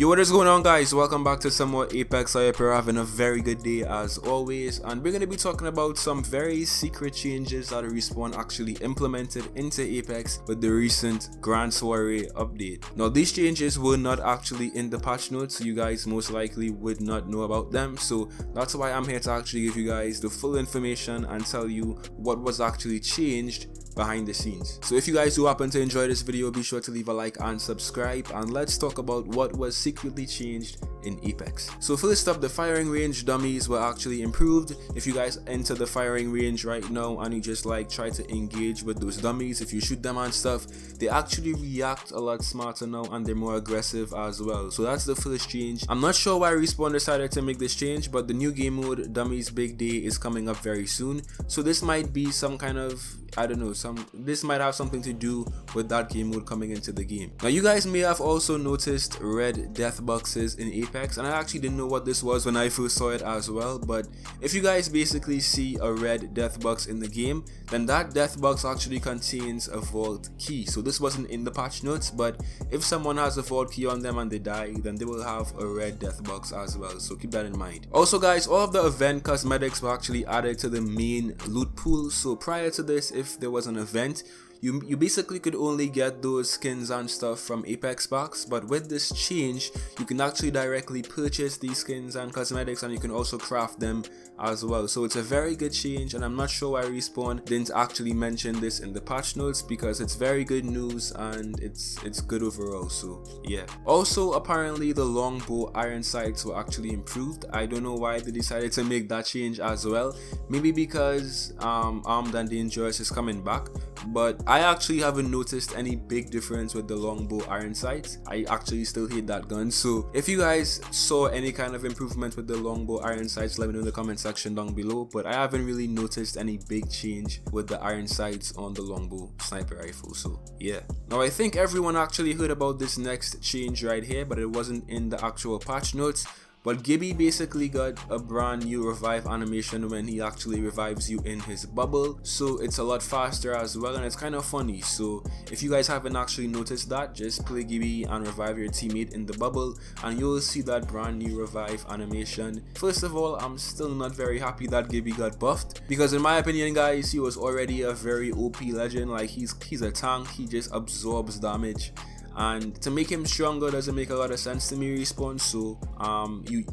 Yo, what is going on, guys? Welcome back to some more Apex. I hope you're having a very good day as always, and we're going to be talking about some very secret changes that Respawn actually implemented into Apex with the recent Grand Soiree update. Now, these changes were not actually in the patch notes, so you guys most likely would not know about them, so that's why I'm here to actually give you guys the full information and tell you what was actually changed behind the scenes. So if you guys do happen to enjoy this video, be sure to leave a like and subscribe, and let's talk about what was secretly changed in Apex. So first up, the firing range dummies were actually improved. If you guys enter the firing range right now and you just like try to engage with those dummies, if you shoot them and stuff, they actually react a lot smarter now and they're more aggressive as well. So that's the first change. I'm not sure why Respawn decided to make this change, but the new game mode Dummies Big Day is coming up very soon, so this might be some kind of, I don't know, this might have something to do with that game mode coming into the game. Now, you guys may have also noticed red death boxes in Apex, and I actually didn't know what this was when I first saw it as well, but if you guys basically see a red death box in the game, then that death box actually contains a vault key. So this wasn't in the patch notes, but if someone has a vault key on them and they die, then they will have a red death box as well, so keep that in mind. Also guys, all of the event cosmetics were actually added to the main loot pool. So prior to this, if there was an event, you basically could only get those skins and stuff from Apex box, but with this change you can actually directly purchase these skins and cosmetics, and you can also craft them as well. So it's a very good change, and I'm not sure why Respawn didn't actually mention this in the patch notes, because it's very good news and it's good overall. So yeah. Also, apparently the longbow iron sights were actually improved. I don't know why they decided to make that change as well. Maybe because Armed and Dangerous is coming back, but I actually haven't noticed any big difference with the longbow iron sights. I actually still hate that gun, so if you guys saw any kind of improvement with the longbow iron sights, let me know in the comment section down below, but I haven't really noticed any big change with the iron sights on the longbow sniper rifle. So yeah. Now I think everyone actually heard about this next change right here, but it wasn't in the actual patch notes. But Gibby basically got a brand new revive animation when he actually revives you in his bubble, so it's a lot faster as well, and it's kind of funny. So if you guys haven't actually noticed that, just play Gibby and revive your teammate in the bubble and you'll see that brand new revive animation. First of all, I'm still not very happy that Gibby got buffed, because in my opinion guys, he was already a very OP legend. Like he's a tank, he just absorbs damage, and to make him stronger doesn't make a lot of sense to me, Respawn. So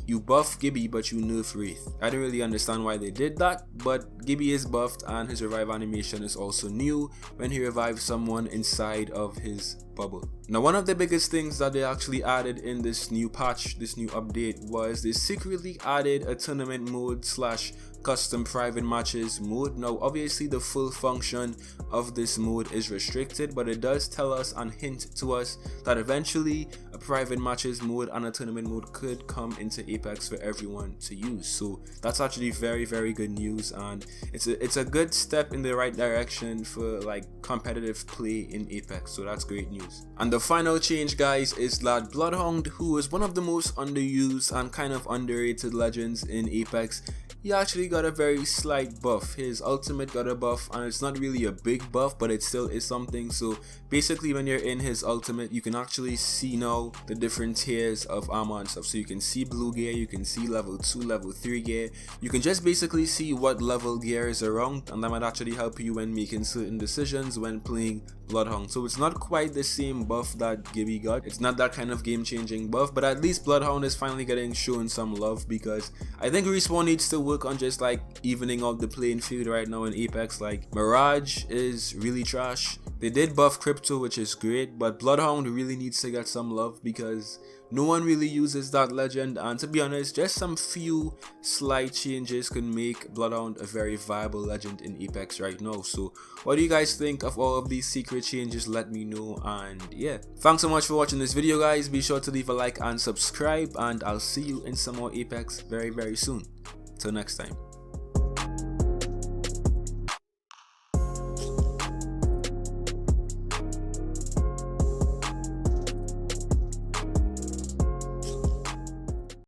you buff Gibby but you nerf Wraith. I don't really understand why they did that, but Gibby is buffed and his revive animation is also new when he revives someone inside of his bubble. Now, one of the biggest things that they actually added in this new patch, this new update, was they secretly added a tournament mode / custom private matches mode. Now obviously the full function of this mode is restricted, but it does tell us and hint to us that eventually a private matches mode and a tournament mode could come into Apex for everyone to use. So that's actually very, very good news, and it's a good step in the right direction for like competitive play in Apex, so that's great news. And the final change guys is that Bloodhound, who is one of the most underused and kind of underrated legends in Apex, he actually got a very slight buff. His ultimate got a buff, and it's not really a big buff, but it still is something. So basically when you're in his ultimate, you can actually see now the different tiers of armor and stuff. So you can see blue gear, you can see level 2, level 3 gear, you can just basically see what level gear is around, and that might actually help you when making certain decisions when playing Bloodhound. So it's not quite the same buff that Gibby got, it's not that kind of game-changing buff, but at least Bloodhound is finally getting shown some love, because I think Respawn needs to work on just like evening out the playing field right now in Apex. Like Mirage is really trash. They did buff Crypto, which is great, but Bloodhound really needs to get some love because no one really uses that legend, and to be honest, just some few slight changes can make Bloodhound a very viable legend in Apex right now. So what do you guys think of all of these secret changes? Let me know, and yeah, thanks so much for watching this video guys. Be sure to leave a like and subscribe, and I'll see you in some more Apex very, very soon. Till next time.